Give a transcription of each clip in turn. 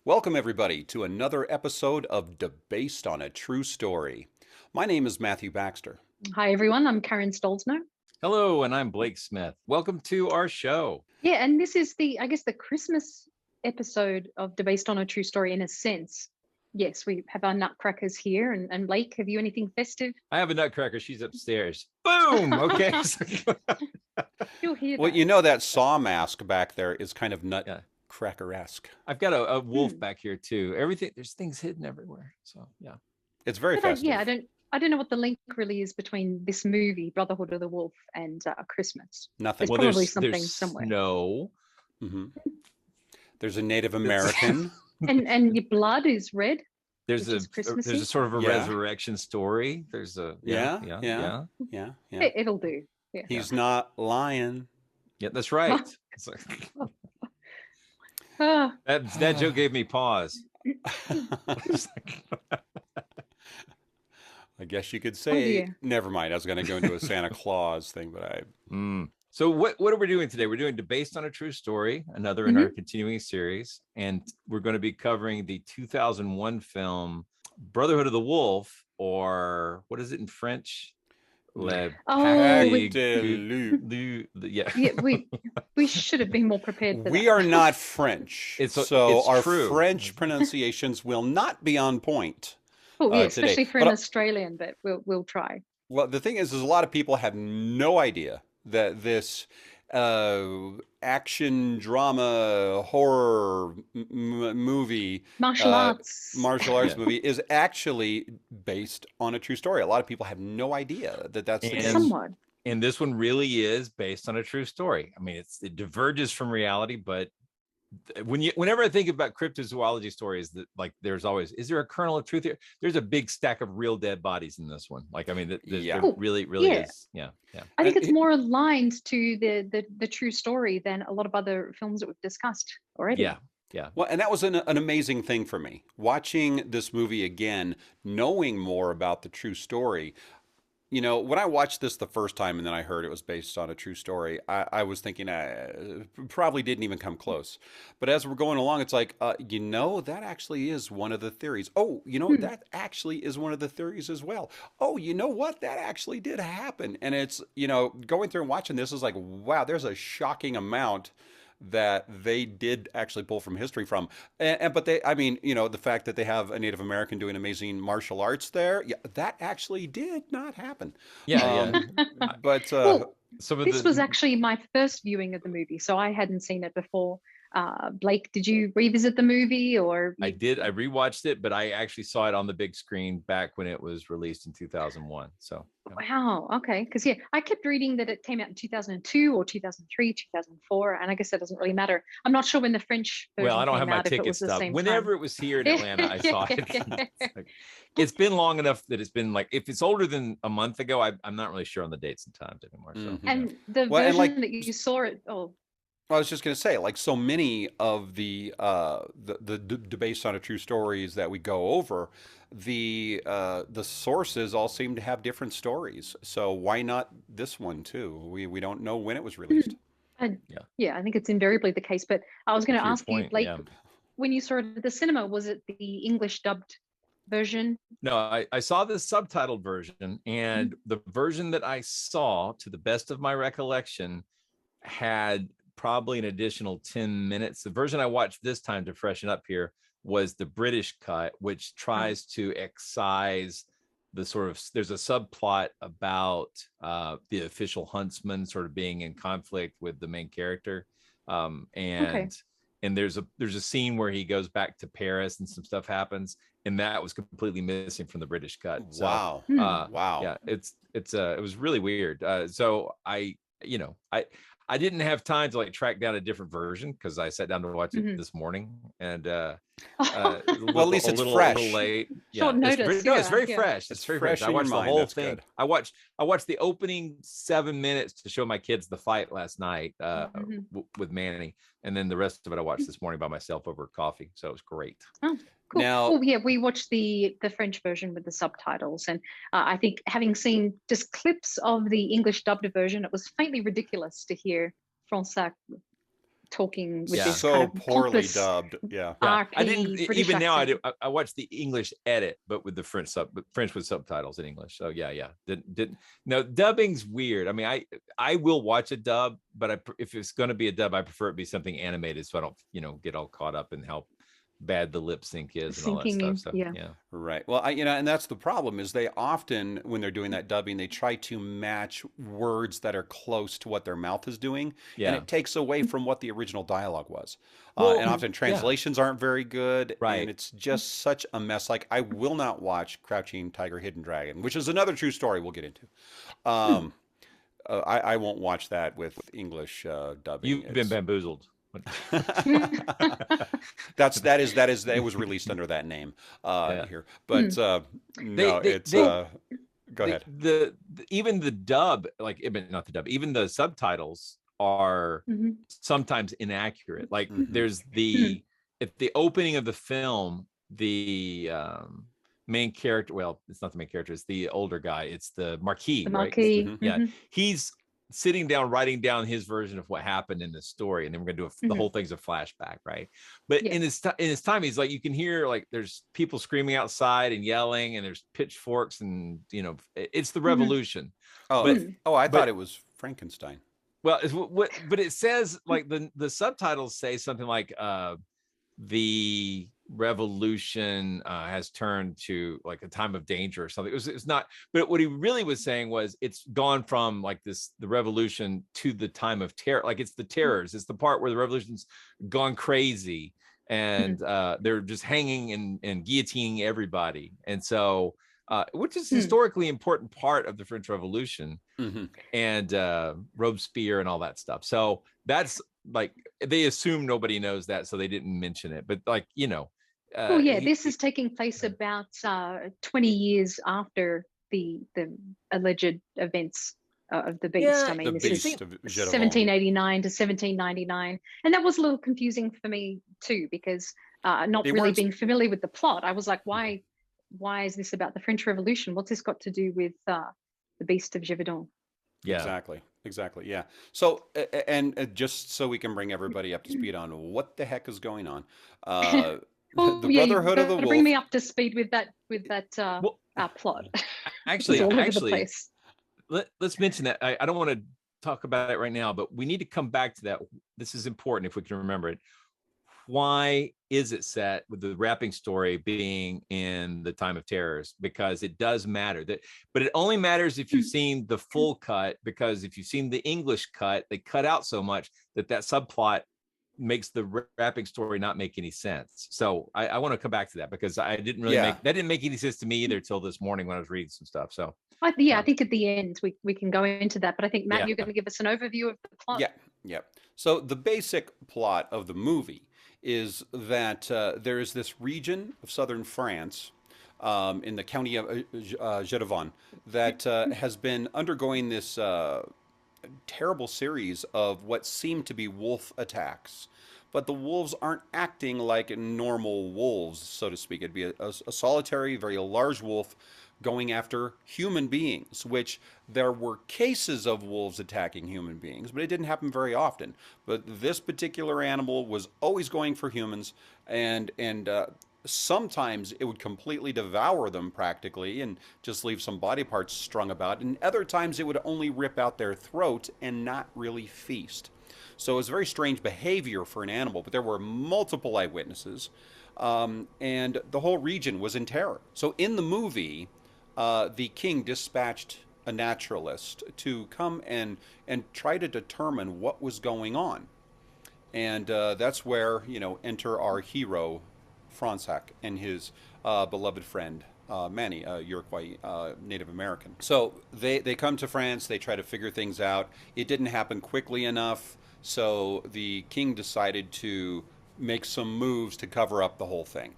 Welcome, everybody, to another episode of Based on a True Story. My name is Matthew Baxter. Hi, everyone. I'm Karen Stolzner. Hello, and I'm Blake Smith. Welcome to our show. Yeah, and this is the Christmas episode of Based on a True Story in a sense. Yes, we have our nutcrackers here. And Blake, have you anything festive? I have a nutcracker. She's upstairs. Boom! Okay. You'll hear Well, that. you know that saw mask back there is kind of nutcracker-esque. I've got a wolf back here too. There's things hidden everywhere. So yeah. It's very festive. I don't know what the link really is between this movie, Brotherhood of the Wolf, and Christmas. Nothing. There's probably something there's somewhere. snow. Mm-hmm. There's a Native American. and your blood is red. There's a sort of a resurrection story. There's a yeah. It'll do. Yeah. He's not lying. Yeah, that's right. That joke gave me pause. I guess you could say, never mind. I was going to go into a Santa Claus thing, but So what are we doing today? We're doing Based on a True Story, another in our continuing series. And we're going to be covering the 2001 film Brotherhood of the Wolf, or what is it in French? Yeah, we should have been more prepared for we that. are not French. It's our true. French pronunciations will not be on point. Oh, yeah, especially for an Australian, but we'll try. Well, the thing is a lot of people have no idea that this action drama horror movie, martial arts movie is actually based on a true story. A lot of people have no idea that that's the case. Somewhat. And this one really is based on a true story. I mean, it diverges from reality, but whenever I think about cryptozoology stories, that like there's always, is there a kernel of truth here? There's a big stack of real dead bodies in this one. Like, I mean, there really is. Yeah. I think it's more aligned to the true story than a lot of other films that we've discussed already. Yeah. Well, and that was an amazing thing for me. Watching this movie again, knowing more about the true story. You know, when I watched this the first time and then I heard it was based on a true story, I was thinking probably didn't even come close. But as we're going along, it's like, that actually is one of the theories. Oh, that actually is one of the theories as well. Oh, you know what? That actually did happen. And it's, going through and watching this is like, wow, there's a shocking amount that they did actually pull from history from. But the fact that they have a Native American doing amazing martial arts there, that actually did not happen. But this was actually my first viewing of the movie, so I hadn't seen it before. Blake, did you revisit the movie or? I did. I rewatched it, but I actually saw it on the big screen back when it was released in 2001. So. Wow. Okay. Because I kept reading that it came out in 2002 or 2003, 2004, and I guess that doesn't really matter. I'm not sure when the French version Well, I don't have my out, ticket stub. Whenever it was here in Atlanta, I saw it. It's been long enough that it's been like, if it's older than a month ago, I'm not really sure on the dates and times anymore. So. And the version that you saw it. I was just going to say, like so many of the based on a true stories that we go over, the sources all seem to have different stories. So why not this one too? We don't know when it was released. I think it's invariably the case. But I was going to ask you, Blake, when you saw it at the cinema, was it the English dubbed version? No, I saw the subtitled version, and the version that I saw, to the best of my recollection, had probably an additional 10 minutes. The version I watched this time to freshen up here was the British cut, which tries to excise the sort of, there's a subplot about the official huntsman sort of being in conflict with the main character. And there's a scene where he goes back to Paris and some stuff happens, and that was completely missing from the British cut. So, wow. Yeah, it was really weird. So I didn't have time to like track down a different version because I sat down to watch it this morning, and well, at least it's fresh. A little late. Short notice. It's very fresh. It's very fresh. I watched the whole thing. Good. I watched the opening 7 minutes to show my kids the fight last night with Manny, and then the rest of it I watched this morning by myself over coffee. So it was great. Oh, cool. Now, we watched the French version with the subtitles, and I think having seen just clips of the English dubbed version, it was faintly ridiculous to hear Français talking with Yeah. this kind So of poorly pompous dubbed. Yeah. Yeah, I RP didn't British even now. accent. I watched the English edit, but with the French with subtitles in English. So yeah. Did no dubbing's weird. I mean, I will watch a dub, but if it's going to be a dub, I prefer it be something animated, so I don't get all caught up in how bad the lip sync is and all that Sinking stuff. in, So yeah. yeah, Right. Well, and that's the problem is they often, when they're doing that dubbing, they try to match words that are close to what their mouth is doing, and yeah. it takes away from what the original dialogue was. And Well, often yeah, translations aren't very good, and right. it's just such a mess. Like I will not watch Crouching Tiger, Hidden Dragon, which is another true story we'll get into. Um, I won't watch that with English dubbing. You've been It's bamboozled. that was released under that name Yeah. here, but no, They it's they go ahead. even the dub, like not the dub, even the subtitles are Mhm. sometimes inaccurate. Like Mhm. there's at the opening of the film, the main character, well, it's not the main character, it's the older guy, it's the Marquis, The right? Marquis. Mhm. Yeah, Mhm. he's sitting down writing down his version of what happened in the story, and then we're gonna do the Mhm. whole thing's a flashback, right? But Yeah. in his time, he's like, you can hear like there's people screaming outside and yelling, and there's pitchforks, and it's the Mhm. revolution. Oh, But Mm. I thought but it was Frankenstein. well, but it says like the subtitles say something like the revolution has turned to like a time of danger or something. It's not, but what he really was saying was it's gone from like the revolution to the time of terror. Like it's the terrors. It's the part where the revolution's gone crazy and they're just hanging and guillotining everybody. And so, which is historically important part of the French Revolution Hmm. and Robespierre and all that stuff. So that's like they assume nobody knows that, so they didn't mention it. But like Well, yeah, this is taking place about 20 years after the alleged events of the Beast. yeah, I The mean, this it is seems Beast of Jedavon. 1789 to 1799, and that was a little confusing for me too, because not They really weren't. being familiar with the plot, I was like, why is this about the French Revolution? What's this got to do with the Beast of Gévaudan? yeah. Exactly. Exactly. Yeah. So, and just so we can bring everybody up to speed on what the heck is going on, uh, Oh the yeah, you've Brotherhood of the got to bring Wolf. me up to speed with that Well, plot. It's actually, all over the actually, place. let's mention that. I don't want to talk about it right now, but we need to come back to that. This is important if we can remember it. Why is it set with the wrapping story being in the time of terrors? Because it does matter but it only matters if you've seen the full cut, because if you've seen the English cut, they cut out so much that subplot makes the wrapping story not make any sense. So I want to come back to that because I didn't really Yeah. that didn't make any sense to me either till this morning when I was reading some stuff. So I think at the end we can go into that. But I think Matt, yeah. you're going to give us an overview of the plot. Yeah. Yeah. So the basic plot of the movie is that there is this region of southern France in the county of Gévaudan that has been undergoing this terrible series of what seem to be wolf attacks. But the wolves aren't acting like normal wolves, so to speak. It'd be a solitary, very large wolf going after human beings, which there were cases of wolves attacking human beings, but it didn't happen very often. But this particular animal was always going for humans, and sometimes it would completely devour them practically and just leave some body parts strung about, and other times it would only rip out their throat and not really feast. So it was very strange behavior for an animal, but there were multiple eyewitnesses, and the whole region was in terror. So in the movie, the king dispatched a naturalist to come and try to determine what was going on, and that's where enter our hero, Fransac, and his beloved friend Manny, a Iroquois Native American. So they come to France. They try to figure things out. It didn't happen quickly enough, so the king decided to make some moves to cover up the whole thing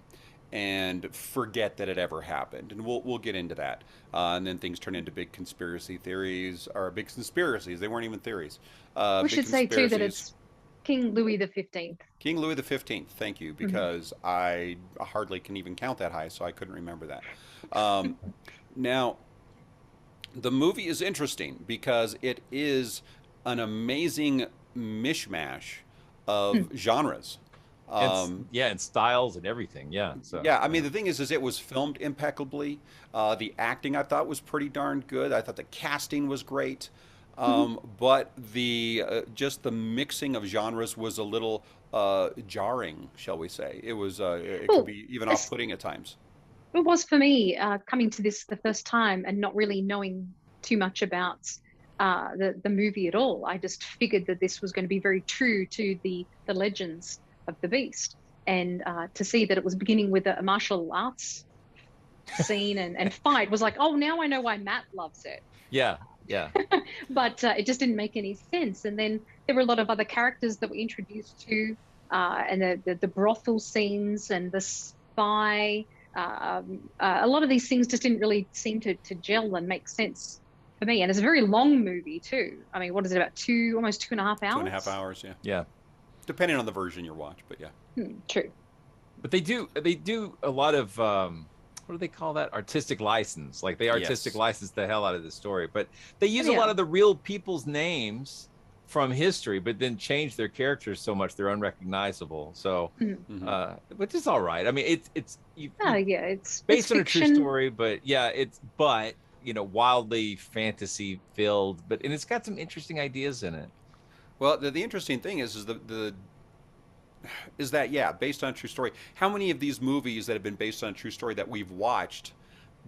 and forget that it ever happened. And we'll get into that. And then things turn into big conspiracy theories, or big conspiracies. They weren't even theories. We Big should say too that conspiracies. it's King Louis the 15th. King Louis the 15th. Thank you, because I hardly can even count that high, so I couldn't remember that. Now, the movie is interesting because it is an amazing mishmash of Hmm. genres. And Um, yeah, and styles and everything. Yeah. So yeah, I mean the thing is it was filmed impeccably. The acting I thought was pretty darn good. I thought the casting was great, Mhm. but the just the mixing of genres was a little jarring, shall we say? It could Well, be even it's, off-putting at times. it was for me coming to this the first time and not really knowing too much about the movie at all. I just figured that this was going to be very true to the legends of the Beast, and to see that it was beginning with a martial arts scene and fight was like, oh, now I know why Matt loves it. yeah, yeah. But it just didn't make any sense. And then there were a lot of other characters that were introduced to, and the brothel scenes and the spy. A lot of these things just didn't really seem to gel and make sense for me. And it's a very long movie too. I mean, what is it, about almost 2.5 Two and a half hours? hours, yeah, Yeah. depending on the version you watch, but yeah. True. But they do a lot of what do they call that? Artistic license. Like they artistic Yes. license the hell out of the story. But they Oh, use a lot yeah. of the real people's names from history, but then change their characters so much they're unrecognizable. So Mm. Hmm. which is all right. I mean, it's Oh, you yeah. It's based on a true fiction. story, but yeah, it's but wildly fantasy filled, but and it's got some interesting ideas in it. Well, the interesting thing is the is that yeah, based on a true story. How many of these movies that have been based on a true story that we've watched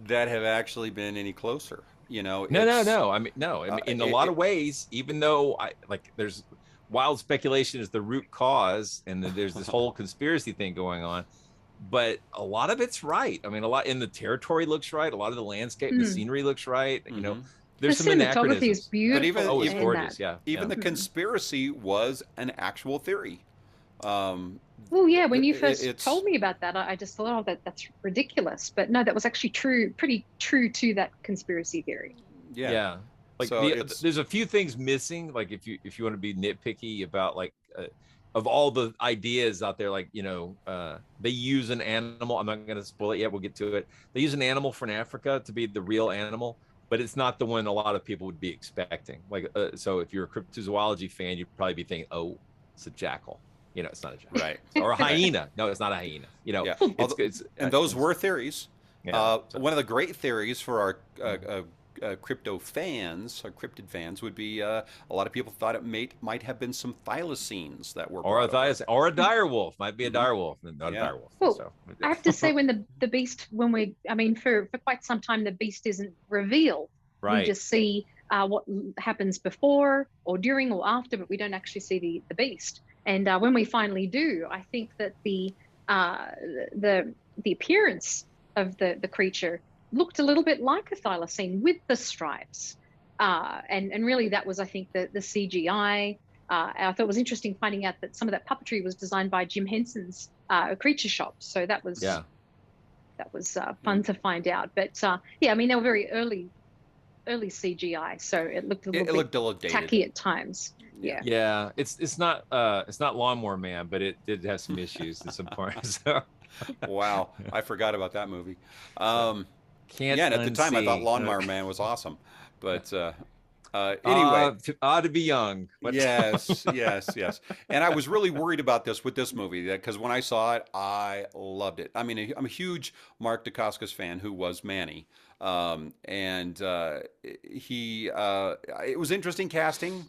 that have actually been any closer? You know, No, no, it's no. I mean, no. I mean, in a it, lot it of ways, even though I like, there's wild speculation is the root cause, and then there's this whole conspiracy thing going on. But a lot of it's right. I mean, a lot in the territory looks right. A lot of the landscape and the Mm. scenery looks right. hmm The There's some cinematography is anachronisms. but even beautiful Oh, it's in even that. gorgeous. Yeah, even yeah. the Mm. conspiracy was an actual theory. Um, Well, yeah, when you first it's told me about that, I just thought, oh, that's ridiculous. But no, that was actually true, pretty true to that conspiracy theory. yeah. Yeah. Like So it's there's a few things missing. Like if you want to be nitpicky about like of all the ideas out there, like they use an animal. I'm not going to spoil it yet. We'll get to it. They use an animal from Africa to be the real animal, but it's not the one a lot of people would be expecting. Like so, if you're a cryptozoology fan, you'd probably be thinking, oh, it's a jackal. It's not a jackal. right, Or a right. hyena. No, it's not a hyena. Yeah. It's it's And those were theories. yeah. So One of the great theories for our crypto fans, our cryptid fans, would be a lot of people thought it might have been some thylacines that were or a brought over. or a dire wolf might be a Hmm. dire wolf, not a Yeah. dire wolf. Well, So I have to say, when the beast, I mean, for quite some time, the beast isn't revealed. We right. just see what happens before or during or after, but we don't actually see the beast. And when we finally do, I think that uh, the the appearance of the creature looked a little bit like a thylacine with the stripes. And really, that was, I think, the CGI. I thought it was interesting finding out that some of that puppetry was designed by Jim Henson's creature shop. So Yeah. that was fun to find out. But yeah, I mean, they were very early CGI, so it looked a little It bit looked a little dated. tacky at times. Yeah. Yeah. Yeah. It's not Lawnmower Man, but it did have some issues at some point. So Wow, I forgot about that movie. so Um, can't yeah, and at the time I thought unsee. Lawnmower Man was awesome, but anyway, To be young. What yes, yes, yes. And I was really worried about this with this movie because when I saw it, I loved it. I mean, I'm a huge Mark Dacascos fan who was Manny. And it was interesting casting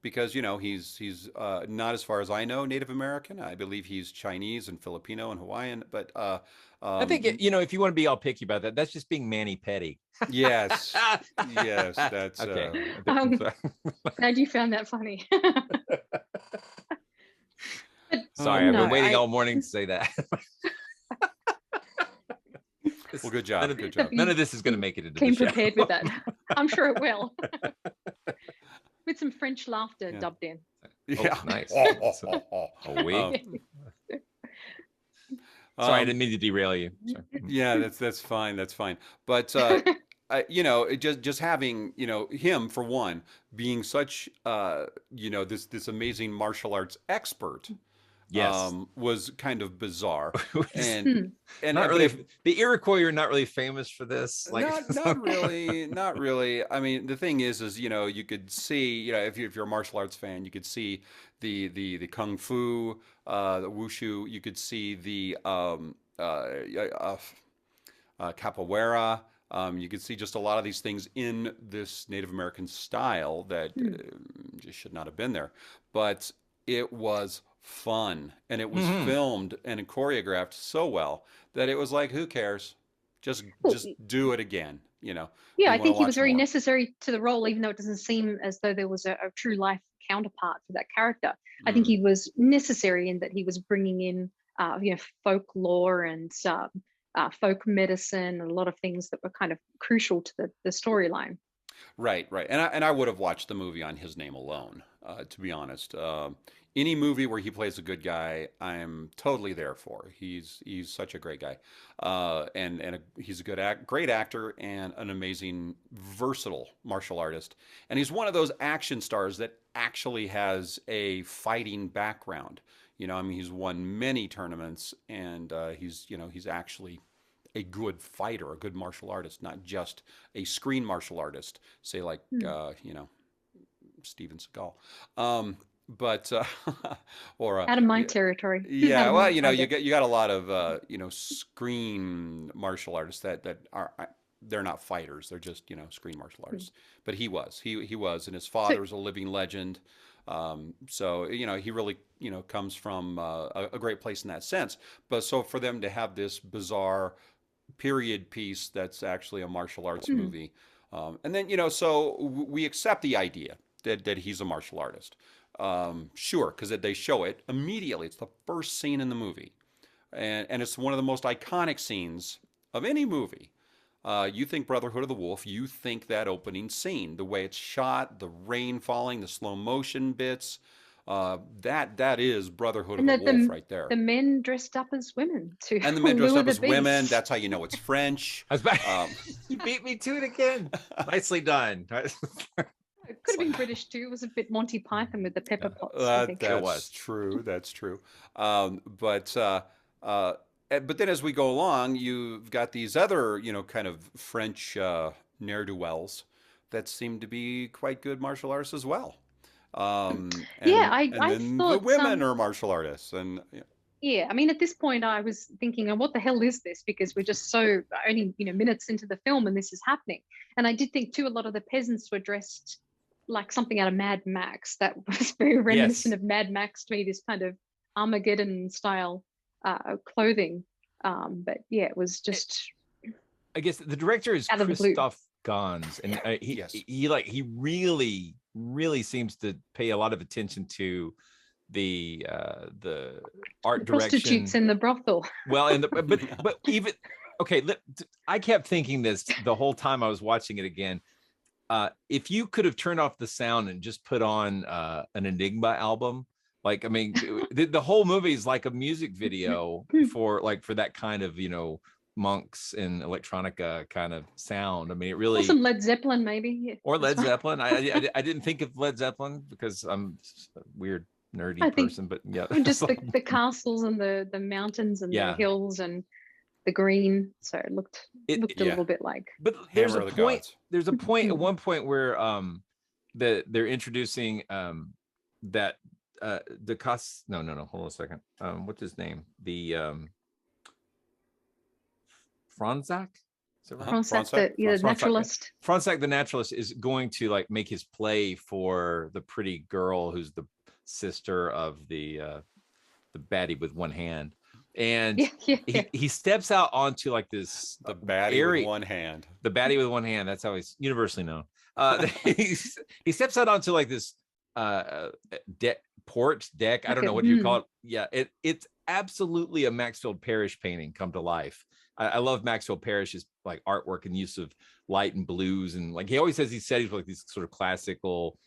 because, he's not as far as I know Native American. I believe he's Chinese and Filipino and Hawaiian, but I think um, if you want to be all picky about that, that's just being Manny Petty. yes, yes, that's Okay. Um, Glad you found that funny. But Sorry, oh I've no, been man. waiting I all morning to say that. Well, good None job, of, good job. you none of this is going to make it into the came show. prepared with that. I'm sure it will. With some French laughter Yeah. dubbed in. Oh, Yeah. nice. Oh, Oh, we. Um, Sorry, I um, didn't mean to derail you. Sorry. yeah, that's fine. That's fine. But it just having him for one being such this amazing martial arts expert. Yes. was kind of bizarre. Was And Hmm. and not but really it the Iroquois are not really famous for this. Like not really, not really. I mean, the thing is, you know, you could see, you know, if you're a martial arts fan, you could see the kung fu, the wushu. You could see the capoeira. You could see just a lot of these things in this Native American style that Hmm. just should not have been there. But it was fun, and it was mhm. filmed and choreographed so well that it was like, who cares? Just Well, just do it again. You know, yeah, we I want to think he was watch very more. necessary to the role, even though it doesn't seem as though there was a true life counterpart for that character. I think Mm. he was necessary in that he was bringing in, folklore and folk medicine and a lot of things that were kind of crucial to the storyline. Right, right. And I would have watched the movie on his name alone, to be honest. Any movie where he plays a good guy, I'm totally there for. He's such a great guy, he's a great actor, and an amazing, versatile martial artist. And he's one of those action stars that actually has a fighting background. You know, I mean, he's won many tournaments, and he's actually a good fighter, a good martial artist, not just a screen martial artist, say like Hmm. Steven Seagal. But or Out of my territory, out yeah, of well, my you depth. got a lot of screen martial artists that are they're not fighters, they're just screen martial Hmm. artists. But he was, and his So father is a living legend. So he really comes from a great place in that sense. But so for them to have this bizarre period piece that's actually a martial arts hmm. movie. And then, so we accept the idea that he's a martial artist. Sure, because they show it immediately. It's the first scene in the movie. And it's one of the most iconic scenes of any movie. You think Brotherhood of the Wolf, you think that opening scene, the way it's shot, the rain falling, the slow motion bits. That is Brotherhood of And the that Wolf right there. the men dressed up as women to And the men dressed lure up the as women. beast. That's how you know it's French. I was back. Um, You beat me to it again. Nicely done. It could It's have like, been British too. It was a bit Monty Python with the pepper yeah, pots, I think. it that's was. true. That's true. Uh, but then as we go along, you've got these other, kind of French ne'er do wells that seem to be quite good martial artists as well. Yeah, And I then the thought women are martial artists, and yeah. yeah, I mean at this point I was thinking, oh, what the hell is this? Because we're just so only, minutes into the film and this is happening. And I did think too a lot of the peasants were dressed like something out of Mad Max. That was very reminiscent Yes. of Mad Max to me, this kind of Armageddon style clothing. But yeah, it was It, just I guess the director is out of the blue. Christoph Gans, and Yes. he really seems to pay a lot of attention to the The art prostitutes direction. in the brothel. Well, and Yeah. but even okay, I kept thinking this the whole time I was watching it again. If you could have turned off the sound and just put on an Enigma album, like I mean, the whole movie is like a music video for that kind of monks and electronica kind of sound. I mean, it Or really some Led Zeppelin, maybe. Yeah, or as Led well. Zeppelin. I didn't think of Led Zeppelin because I'm a weird I nerdy think person, but yeah, just the castles and the mountains and the yeah. hills and the green. So it It, looked a Yeah. little bit like. but Hammer of the gods. there's a point at Mm. one point where they're introducing that the cost no hold on a second, what's his name, the Franzak, is that right? Fronsac, Fronsac. the Franzak, naturalist. Franzak the naturalist is going to like make his play for the pretty girl who's the sister of the baddie with one hand, and Yeah, yeah, yeah. he steps out onto like this The baddie with area. one hand. The baddie with one hand. That's how he's universally known. He steps out onto like this porch deck. I Like don't a know what you call it. Yeah, it's absolutely a Maxfield Parrish painting come to life. I love Maxfield Parrish's like artwork and use of light and blues, and like he always has these settings with like these sort of classical,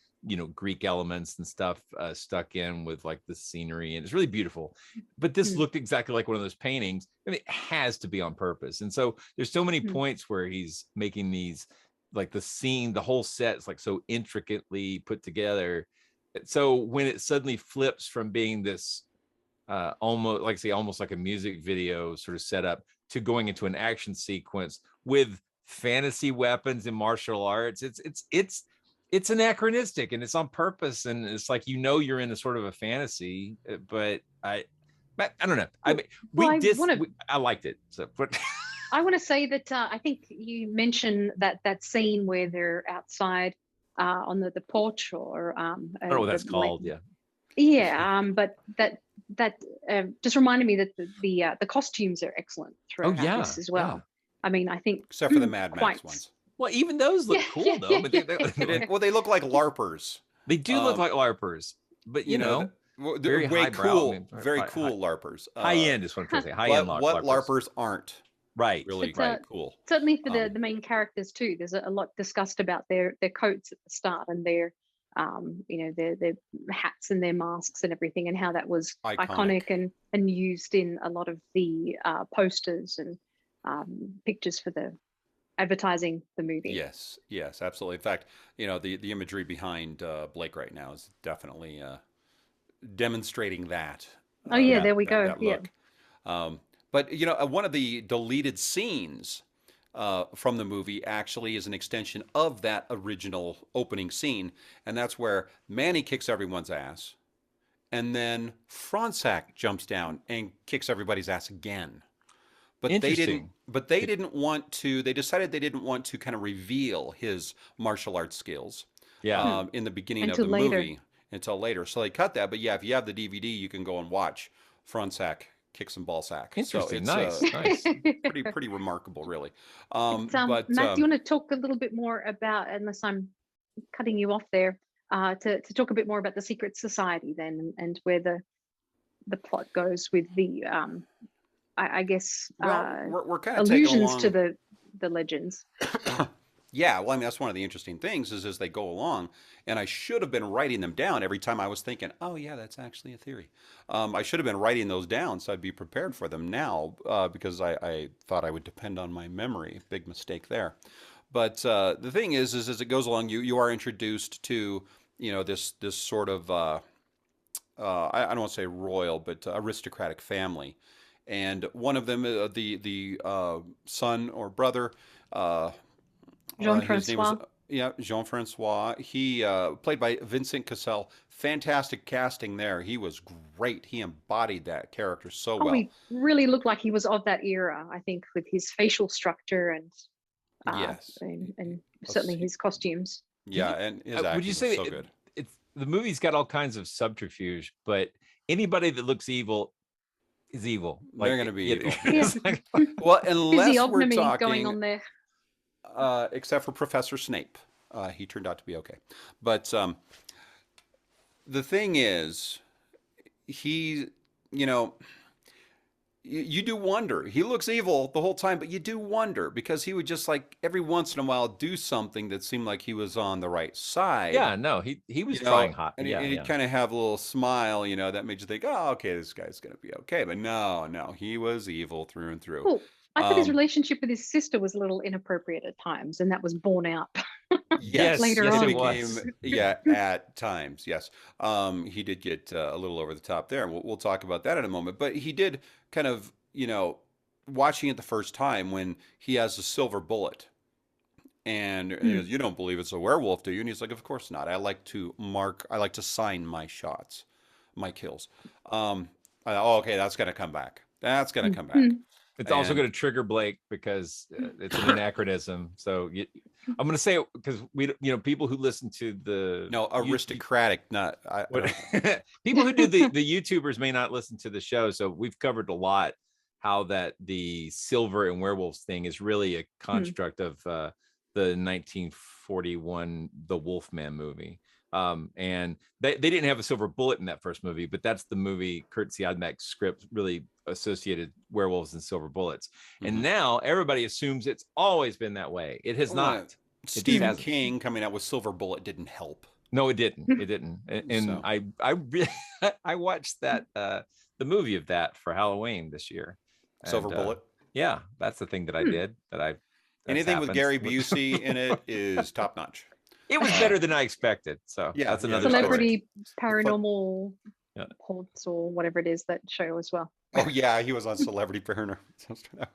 Greek elements and stuff stuck in with like the scenery, and it's really beautiful. But this Mm. looked exactly like one of those paintings. I mean, it has to be on purpose. And so there's so many Mm. points where he's making these, like the scene, the whole set is like so intricately put together. So when it suddenly flips from being this almost like I say, almost like a music video sort of setup to going into an action sequence with fantasy weapons and martial arts. It's anachronistic and it's on purpose, and it's like, you know, you're in a sort of a fantasy, but I don't know. I mean, I liked it. So, but I want to say that I think you mentioned that scene where they're outside on the porch, or I don't know what that's called. Yeah. Yeah, but that just reminded me that the costumes are excellent throughout this as well. Yeah. I mean, I think except for the Mad Max ones. Well, even those look cool though. But they look like LARPers. They do look like LARPers, but you know they're very cool, very cool LARPers. High end is what I'm trying to say. High end LARPers. What LARPers aren't really cool. Certainly for the main characters too. There's a lot discussed about their coats at the start, and their their hats and their masks and everything, and how that was iconic and used in a lot of the posters and pictures for the advertising the movie. Yes, absolutely. In fact, the imagery behind Blake right now is definitely demonstrating that. Oh yeah, there we go. That look. But one of the deleted scenes from the movie actually is an extension of that original opening scene, and that's where Manny kicks everyone's ass, and then Fransak jumps down and kicks everybody's ass again. But they didn't. But they didn't want to. They decided they didn't want to kind of reveal his martial arts skills. Yeah. In the beginning of the movie until later. So they cut that. But yeah, if you have the DVD, you can go and watch Fransak kick some ball sack. Interesting. So it's, nice. pretty remarkable, really. But Matt, do you want to talk a little bit more about, unless I'm cutting you off there, to talk a bit more about the secret society then, and where the plot goes with the I guess we're kind of allusions to the legends. Yeah, well, I mean, that's one of the interesting things is as they go along, and I should have been writing them down every time I was thinking, oh yeah, that's actually a theory. I should have been writing those down so I'd be prepared for them now, because I thought I would depend on my memory. Big mistake there. But the thing is as it goes along, you are introduced to this sort of I don't want to say royal, but aristocratic family, and one of them, the son or brother. Jean-Francois. Jean-Francois. He played by Vincent Cassel. Fantastic casting there. He was great. He embodied that character so well. He really looked like he was of that era, I think, with his facial structure and yes, and certainly his costumes. Yeah, and his acting would you say was so good. It's the movie's got all kinds of subterfuge, but anybody that looks evil is evil. They're going to be evil. Yeah. Well, unless we're talking going on there. Except for Professor Snape. He turned out to be okay. But the thing is, he, you do wonder. He looks evil the whole time, but you do wonder because he would just like every once in a while do something that seemed like he was on the right side. Yeah, no, he was trying hot. And he'd kind of have a little smile, that made you think, oh, okay, this guy's going to be okay. But no, he was evil through and through. Cool. I thought his relationship with his sister was a little inappropriate at times, and that was borne out. Yes, later yes, on. it became, at times, yes. He did get a little over the top there. We'll talk about that in a moment. But he did kind of, watching it the first time when he has a silver bullet. And he goes, you don't believe it's a werewolf, do you? And he's like, of course not. I like to sign my shots, my kills. Okay, that's going to come back. That's going to come back. It's also going to trigger Blake because it's an anachronism. So I'm going to say it because people who listen to the aristocratic, people who do the YouTubers may not listen to the show. So we've covered a lot how that the silver and werewolves thing is really a construct of the 1941 The Wolfman movie. And they didn't have a silver bullet in that first movie, but that's the movie Kurt Siodmak's script really associated werewolves and silver bullets. And now everybody assumes it's always been that way. It has not. Stephen King coming out with Silver Bullet didn't help. No, it didn't. It didn't. And so. I really I watched that the movie of that for Halloween this year. Silver Bullet. Yeah, that's the thing that I did. Anything with Gary Busey in it is top notch. It was better than I expected. So yeah, that's another celebrity story. Paranormal Yeah. Ports or whatever it is, that show as well. Oh yeah, he was on Celebrity Burner.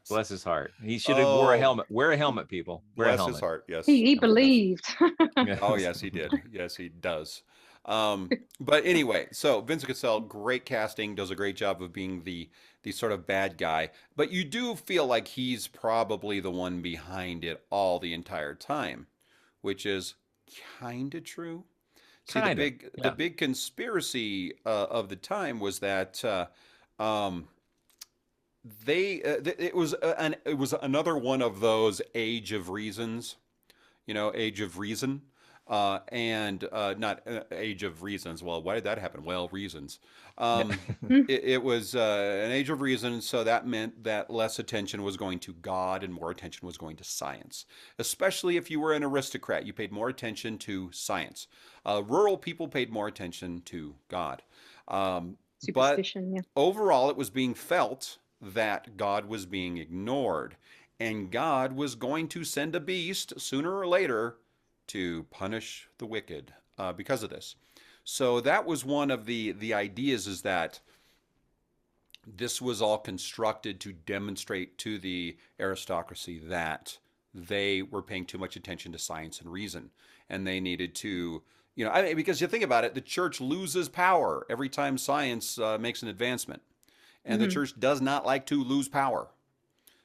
Bless his heart. He should have wore a Oh, helmet. Wear a helmet, people. Wear a bless his helmet. heart. Yes. He Yes. believed. Oh Yes. yes, he did. Yes, he does. But anyway, so Vincent Cassell, great casting, does a great job of being the sort of bad guy. But you do feel like he's probably the one behind it all the entire time, which is kind of true. See, Kind of. the Yeah. big conspiracy of the time was that um, it was another one of those Age of Reasons, Age of Reason, and not Age of Reasons. Well, why did that happen? Well, reasons. Yeah. Um, it was an Age of Reason, so that meant that less attention was going to God and more attention was going to science. Especially if you were an aristocrat, you paid more attention to science. Rural people paid more attention to God. But Superstition, yeah. overall, it was being felt that God was being ignored, and God was going to send a beast sooner or later to punish the wicked because of this. So that was one of the ideas, is that this was all constructed to demonstrate to the aristocracy that they were paying too much attention to science and reason, and they needed to, I mean, because you think about it, the church loses power every time science makes an advancement, and the Hmm. church does not like to lose power.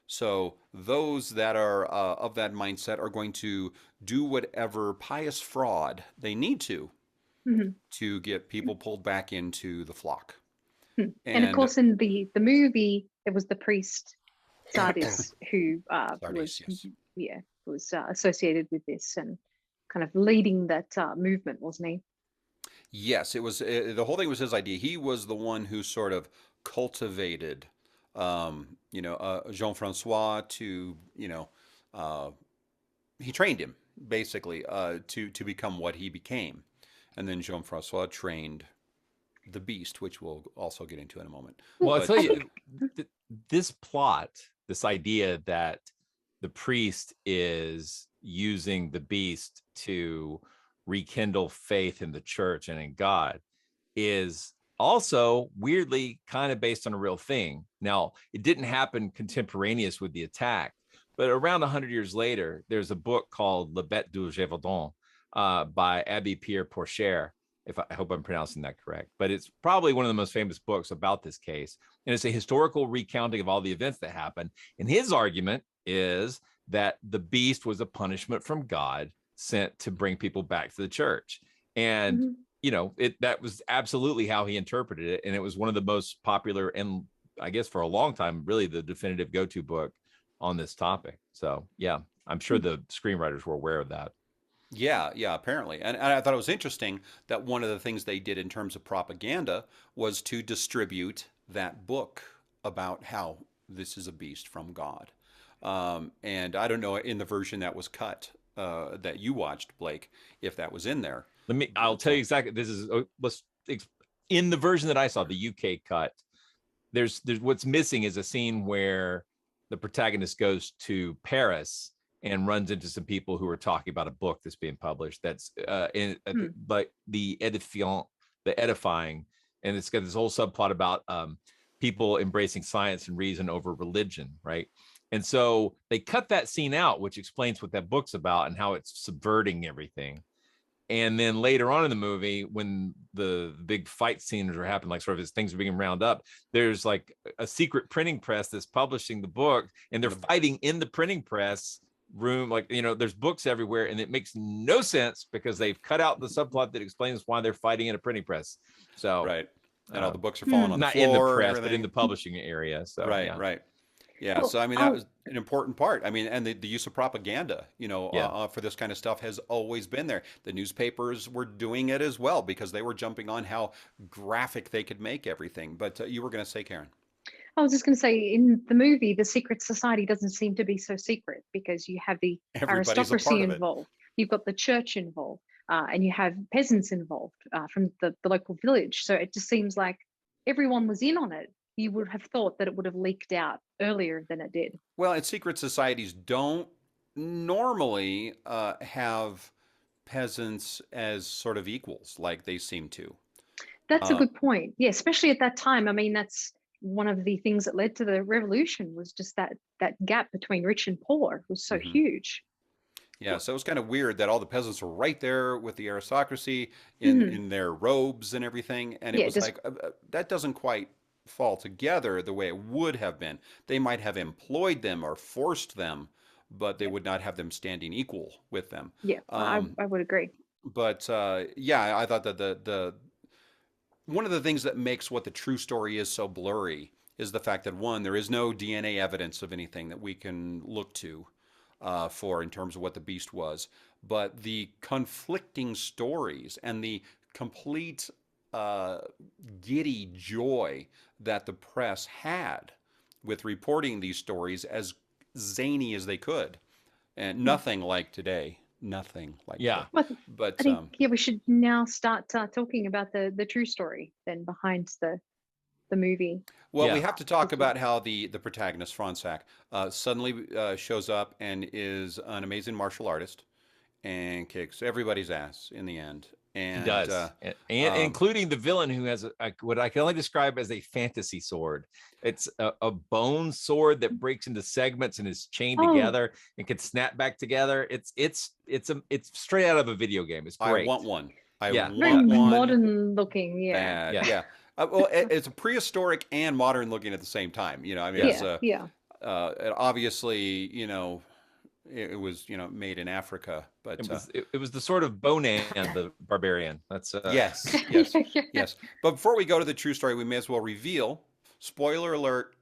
So those that are of that mindset are going to do whatever pious fraud they need Hmm. to get people pulled back into the flock. And of And course, in the movie, it was the priest Sardis who Sardis, yes. yeah, was associated with this and kind of leading that movement, wasn't he? Yes, it was the whole thing was his idea. He was the one who sort of cultivated, Jean-Francois to, uh, he trained him basically to become what he became, and then Jean-Francois trained the beast, which we'll also get into in a moment. Well, I'll But tell I you, think. this plot, this idea that the priest is using the beast to rekindle faith in the church and in God is also weirdly kind of based on a real thing. Now, it didn't happen contemporaneous with the attack, but around 100 years later, there's a book called Le Bête du Gévaudan by Abbé Pierre Porcher. If I hope I'm pronouncing that correct, but it's probably one of the most famous books about this case. And it's a historical recounting of all the events that happened. And his argument is that the beast was a punishment from God sent to bring people back to the church. And Mhm. that was absolutely how he interpreted it. And it was one of the most popular, and I guess for a long time, really the definitive go-to book on this topic. So yeah, I'm sure the screenwriters were aware of that. yeah, yeah, apparently. And I thought it was interesting that one of the things they did in terms of propaganda was to distribute that book about how this is a beast from God. And I don't know in the version that was cut that you watched, Blake, if that was in there. I'll But tell you exactly. This is, in the version that I saw, the UK cut, there's what's missing is a scene where the protagonist goes to Paris and runs into some people who are talking about a book that's being published. That's Hmm. like the edifying, and it's got this whole subplot about people embracing science and reason over religion, right? And so they cut that scene out, which explains what that book's about and how it's subverting everything. And then later on in the movie, when the big fight scenes are happening, like sort of as things are being round up, there's like a secret printing press that's publishing the book, and they're the, fighting in the printing press room. Like, there's books everywhere, and it makes no sense because they've cut out the subplot that explains why they're fighting in a printing press. So, right. And all the books are falling Hmm. on the not in the floor and press, but in everything. the publishing area. So, Right, yeah, right. Yeah, Well, so I mean that was an important part. I mean, and the use of propaganda, yeah. for this kind of stuff has always been there. The newspapers were doing it as well because they were jumping on how graphic they could make everything. But you were going to say, Karen. I was just going to say, in the movie, the secret society doesn't seem to be so secret because you have the Everybody's a part aristocracy of it. involved, you've got the church involved, and you have peasants involved from the local village. So it just seems like everyone was in on it. You would have thought that it would have leaked out earlier than it did. Well, and secret societies don't normally have peasants as sort of equals like they seem to. That's a good point. Yeah, especially at that time. I mean, that's one of the things that led to the revolution, was just that gap between rich and poor was so Hmm. huge. Yeah, so it was kind of weird that all the peasants were right there with the aristocracy in Hmm. in their robes and everything, and it Yeah, was just like that doesn't quite fall together the way it would have been. They might have employed them or forced them, but they yeah, would not have them standing equal with them. yeah. Um, I would agree. but yeah, I thought that the one of the things that makes what the true story is so blurry is the fact that one, there is no DNA evidence of anything that we can look to for in terms of what the beast was, but the conflicting stories and the complete uh, giddy joy that the press had with reporting these stories as zany as they could, and Hmm. nothing like today. Nothing like Yeah. today. Well, I But think yeah, we should now start talking about the true story then behind the movie. well, we Yeah. have to talk about how the protagonist, Fransak, suddenly shows up and is an amazing martial artist and kicks everybody's ass in the end. He And does, and um, including the villain who has what I can only describe as a fantasy sword. It's a bone sword that breaks into segments and is chained Oh, together and can snap back together. It's straight out of a video game. It's I great. want one. I Yeah, very want yeah, one modern looking. Yeah, bad. yeah, Yeah. Well, it's prehistoric and modern looking at the same time. I mean, yeah. it's yeah, yeah. obviously, it was, made in Africa, It but was it was the sort of Bonan the barbarian. That's yes, yes, Yeah, yeah. yes. But before we go to the true story, we may as well reveal, spoiler alert,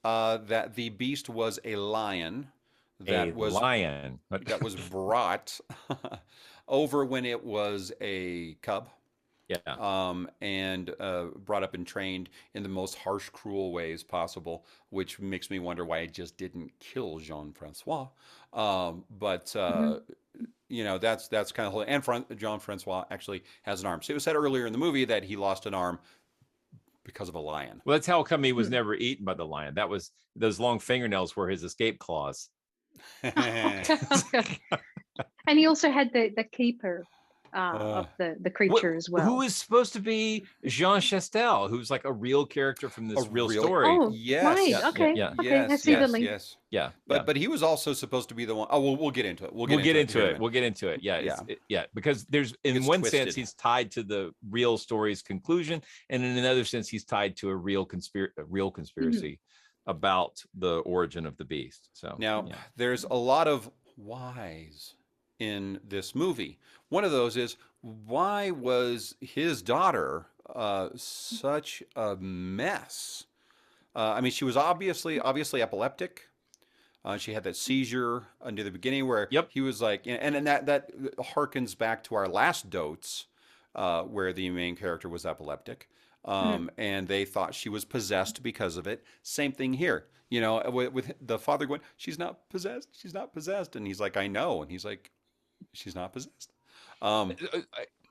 that the beast was a lion a that was lion. that was brought over when it was a cub, Yeah. and brought up and trained in the most harsh, cruel ways possible, which makes me wonder why it just didn't kill Jean Francois. But Mhm. that's kind of, and Jean Francois actually has an arm. So it was said earlier in the movie that he lost an arm because of a lion. Well, that's how come he was Hmm. never eaten by the lion. That was those long fingernails were his escape claws. And he also had the keeper uh, of the What, creature as who well. is supposed to be Jean Chastel, who's like a real character from a this real real story. Oh, right. Yeah, yes, yeah, Okay. yeah, Okay. I yes, see the yes, link. yes. yeah, yeah. But he was also supposed to be the one. Oh, well, we'll get into it. We'll get We'll get into it into here in a it. minute. We'll get into it. Yeah, Yeah, yeah, because there's it in gets one sense twisted. he's tied to the real story's conclusion, and in another sense he's tied to a real Mhm. conspiracy about the origin of the beast. So Now, yeah, there's a lot of whys in this movie. One of those is, why was his daughter such a mess? I mean, she was obviously epileptic. She had that seizure near the beginning where yep, he was like, and that harkens back to our last dotes, where the main character was epileptic, Mhm. and they thought she was possessed because of it. Same thing here, with the father going, "She's not possessed. She's not possessed," and he's like, "I know," and he's like, "She's not possessed." Um,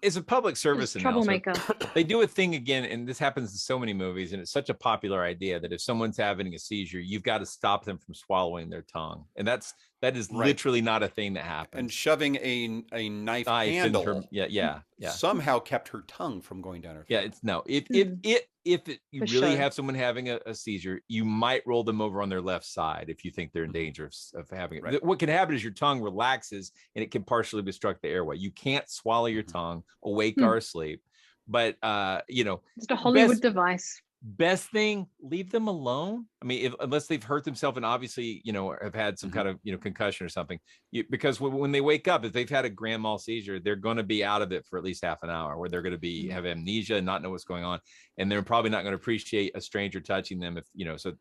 it's a public service Just announcement. troublemaker. They do a thing again, and this happens in so many movies, and it's such a popular idea that if someone's having a seizure, you've got to stop them from swallowing their tongue, and that is right, literally not a thing that and happens. shoving a knife Knife in her, handle yeah, yeah, yeah. somehow kept her tongue from going down her Yeah, throat. it's no. Mm, You for really sure. have someone having a seizure, you might roll them over on their left side if you think they're in Hmm. danger of having it. Right. What can happen is your tongue relaxes and it can partially obstruct the airway. You can't swallow your Hmm. tongue awake Hmm. or asleep. But Just a Hollywood best device. best thing, leave them alone. I mean, unless they've hurt themselves and obviously have had some Hmm. kind of concussion or something, because when they wake up, if they've had a grand mal seizure, they're going to be out of it for at least half an hour, where they're going to be Mm. have amnesia and not know what's going on, and they're probably not going to appreciate a stranger touching them. If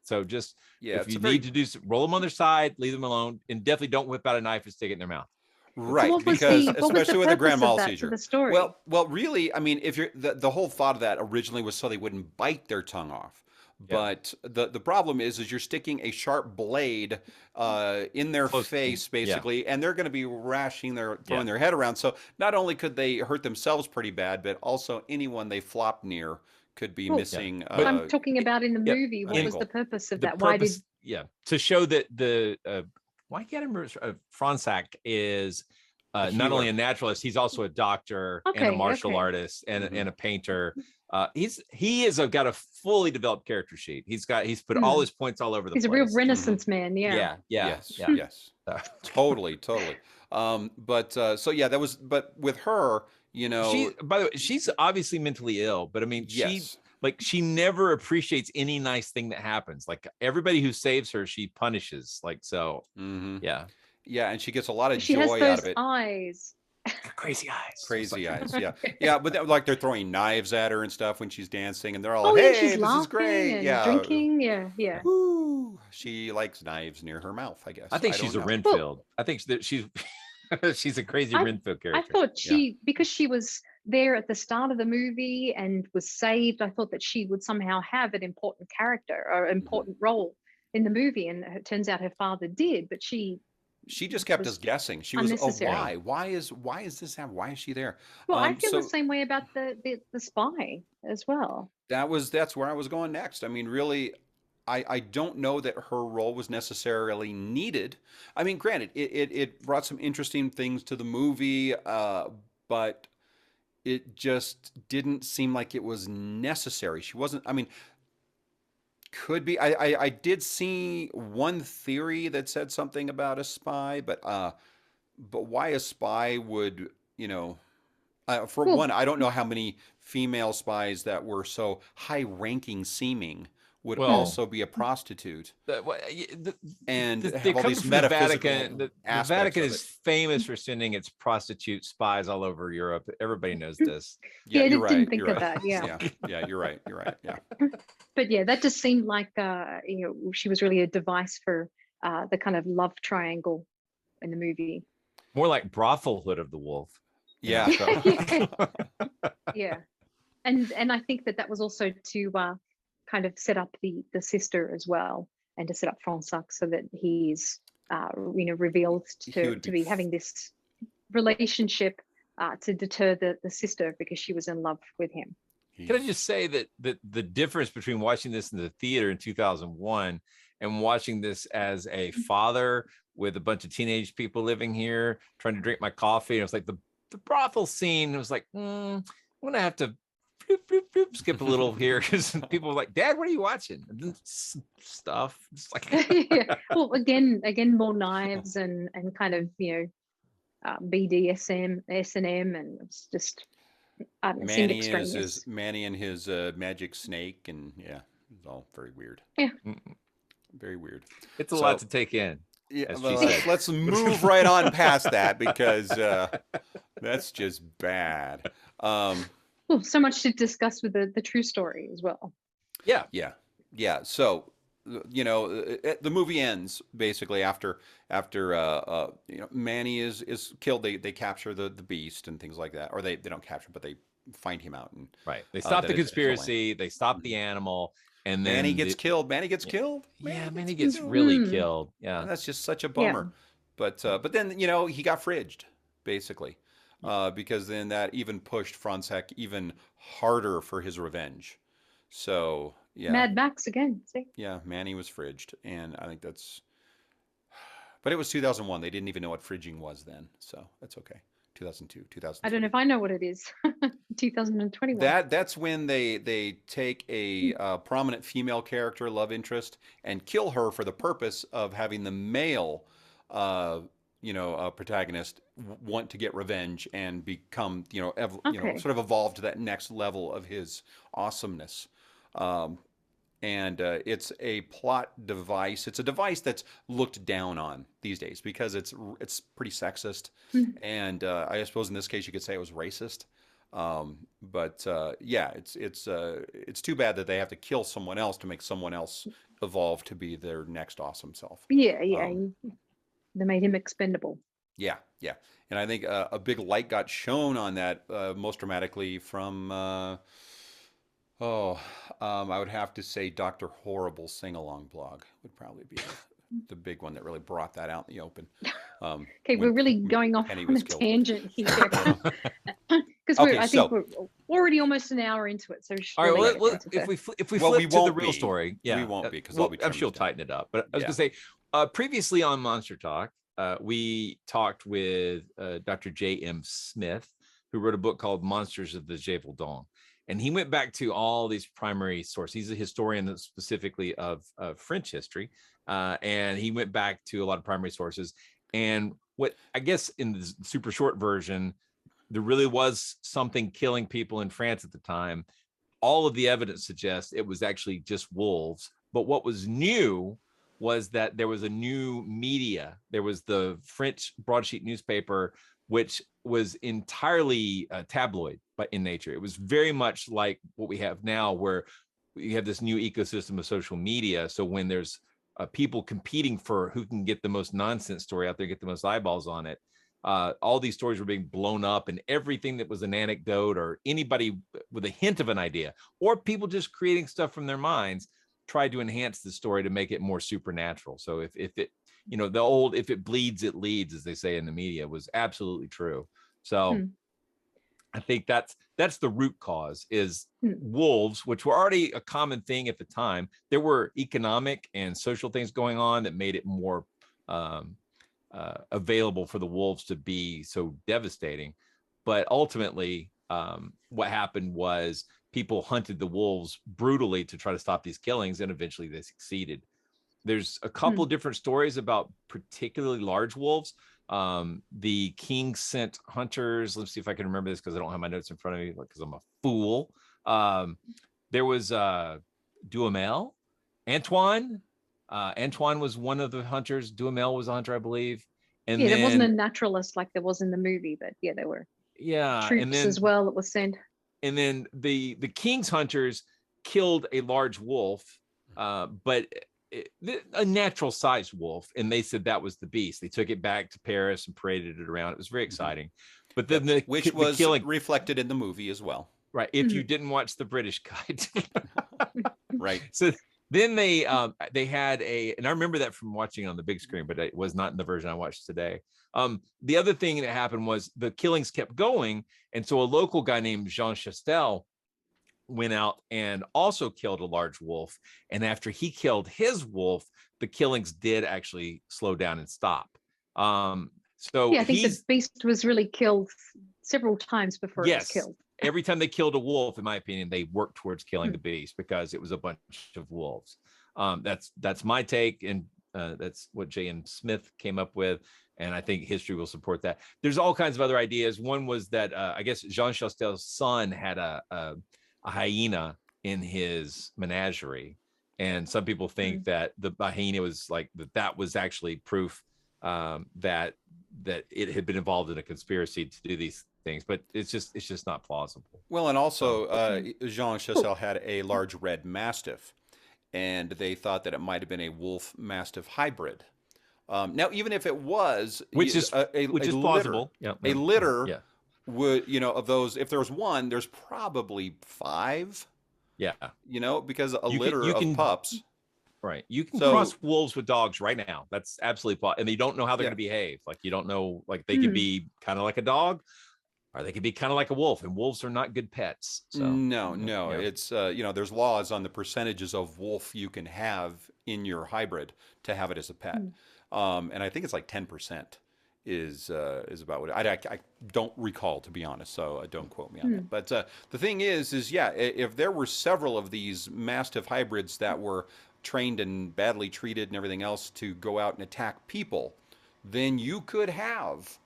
so just Yeah, if it's you a need very to roll them on their side, leave them alone, and definitely don't whip out a knife and stick it in their mouth. So That's right, what was because the especially with a grand purpose of mal that to seizure. the story? Well, really, I mean, if you're the whole thought of that originally was so they wouldn't bite their tongue off. yeah, But the problem is you're sticking a sharp blade in their close, face yeah, basically, and they're going to be yeah. throwing their head around. So not only could they hurt themselves pretty bad, but also anyone they flop near could be Well, Yeah, missing but but I'm talking about in the yeah, movie. an What was in the ankle. purpose of the that? Why did? purpose, yeah, to show that the why can't I remember Fransak is not only healer. a naturalist, he's also a doctor and a Okay, martial okay. artist and a painter. He is got a fully developed character sheet. He's put all his points all over the He's a real place. Renaissance man. Yeah. Yes, Yeah. yes. Totally. But so yeah, but with her, you know, By the way, she's obviously mentally ill, but I mean, yes. she never appreciates any nice thing that happens. Like everybody who saves her, she punishes. Like, so yeah. Yeah, and she gets a lot of She has joy out of those it. eyes. Crazy eyes. Crazy eyes, yeah. Yeah, but like they're throwing knives at her and stuff when she's dancing, and they're all, Oh, yeah, hey, she's this laughing is great. and Yeah. drinking. Yeah. Woo. She likes knives near her mouth, I guess. I think don't she's a know. Renfield. I think that she's she's a crazy Renfield character. I thought because she was there at the start of the movie and was saved, I thought that she would somehow have an important character or important role in the movie. And it turns out her father did, but she just kept us guessing. She was, oh, why? Why is this happening? Why is she there? Well, I feel the same way about the spy as well. That's where I was going next. I mean, really, I don't know that her role was necessarily needed. I mean, granted, it brought some interesting things to the movie, but it just didn't seem like it was necessary. She wasn't, I mean, could be. I did see one theory that said something about a spy, but why a spy would, for one, I don't know how many female spies that were so high-ranking seeming would also be a prostitute. And have all these metaphysical the aspects Vatican of is it. famous for sending its prostitute spies all over Europe. Everybody knows this. Yeah, I you're right. didn't think You're of right. that. Yeah. Yeah, you're right. You're right. Yeah. But yeah, that just seemed like she was really a device for the kind of love triangle in the movie. More like Brothelhood of the Wolf. Yeah. Yeah. And I think that was also to kind of set up the sister as well, and to set up Francois so that he's revealed to be having this relationship to deter the sister because she was in love with him. Can I just say that the difference between watching this in the theater in 2001 and watching this as a father with a bunch of teenage people living here trying to drink my coffee, and it was like the brothel scene, it was like, I'm gonna have to skip a little here because people were like, Dad, what are you watching? Stuff. It's like Yeah. Well, again, more knives and kind of BDSM, S&M, and it's just Manny and his magic snake, and yeah, it's all very weird. Yeah, very weird. It's a lot to take in. Yeah, let's move right on past that because that's just bad. Well, so much to discuss with the true story as well. Yeah. So, the movie ends basically after Manny is killed. They capture the beast and things like that, or they don't capture, but they find him out and they stop the conspiracy. They stop the animal, and then Manny gets killed. Manny gets killed. Manny gets really killed. Yeah, and that's just such a bummer. Yeah. But then he got fridged basically. Because then that even pushed Franzek even harder for his revenge. So, yeah. Mad Max again. See? Yeah, Manny was fridged. And I think but it was 2001. They didn't even know what fridging was then. So that's okay. 2002, 2003. I don't know if I know what it is. 2021. That's when they take a prominent female character, love interest, and kill her for the purpose of having the male protagonist want to get revenge and become, sort of evolve to that next level of his awesomeness. And it's a plot device. It's a device that's looked down on these days because it's pretty sexist. And I suppose in this case you could say it was racist. It's too bad that they have to kill someone else to make someone else evolve to be their next awesome self. Yeah. They made him expendable. Yeah. And I think a big light got shown on that most dramatically from, I would have to say Dr. Horrible's sing-along blog would probably be the big one that really brought that out in the open. Okay, we're really going off on a tangent here. Because I think we're already almost an hour into it. So all right, if we flip to the real story, we won't be because I'm sure you'll tighten it up. But I was going to say, previously on Monster Talk, we talked with Dr. J.M. Smith, who wrote a book called Monsters of the Gévaudan. And he went back to all these primary sources. He's a historian specifically of French history. And he went back to a lot of primary sources. And what I guess in the super short version, there really was something killing people in France at the time. All of the evidence suggests it was actually just wolves. But what was new was that there was a new media. There was the French broadsheet newspaper, which was entirely tabloid in nature. It was very much like what we have now, where you have this new ecosystem of social media. So when there's people competing for who can get the most nonsense story out there, get the most eyeballs on it, all these stories were being blown up, and everything that was an anecdote or anybody with a hint of an idea, or people just creating stuff from their minds, tried to enhance the story to make it more supernatural. So if it, the old, if it bleeds, it leads, as they say in the media, was absolutely true. So I think that's the root cause is wolves, which were already a common thing at the time. There were economic and social things going on that made it more available for the wolves to be so devastating. But ultimately, what happened was people hunted the wolves brutally to try to stop these killings, and eventually they succeeded. There's a couple of different stories about particularly large wolves. The king sent hunters. Let's see if I can remember this because I don't have my notes in front of me because I'm a fool. There was Duhamel, Antoine. Antoine was one of the hunters. Duhamel was a hunter, I believe. And there wasn't a naturalist like there was in the movie, but yeah, there were troops as well that was sent. And then the king's hunters killed a large wolf, but a natural sized wolf, and they said that was the beast. They took it back to Paris and paraded it around. It was very exciting. But then which was killing reflected in the movie as well, right? If you didn't watch the British cut, right? So then they had and I remember that from watching it on the big screen, but it was not in the version I watched today. The other thing that happened was the killings kept going, and so a local guy named Jean Chastel went out and also killed a large wolf. And after he killed his wolf, the killings did actually slow down and stop. So yeah, I think the beast was really killed several times before it was killed. Every time they killed a wolf, in my opinion, they worked towards killing the beast because it was a bunch of wolves. That's my take, and that's what J.M. Smith came up with, and I think history will support that. There's all kinds of other ideas. One was that I guess Jean Chastel's son had a hyena in his menagerie, and some people think that the hyena was like that was actually proof that it had been involved in a conspiracy to do these things, but it's just not plausible. Well, and also Jean Chastel had a large red mastiff, and they thought that it might have been a wolf mastiff hybrid. Now, even if it was, which is plausible, a litter would, of those, if there's one, there's probably 5. Yeah, because a litter of pups. Right. You can cross wolves with dogs right now. That's absolutely plausible. And you don't know how they're going to behave. Like, you don't know, like they could be kind of like a dog, or they could be kind of like a wolf, and wolves are not good pets. So no, it's there's laws on the percentages of wolf you can have in your hybrid to have it as a pet, and I think it's like 10% is about what I don't recall, to be honest. So don't quote me on that. But the thing is if there were several of these mastiff hybrids that were trained and badly treated and everything else to go out and attack people, then you could have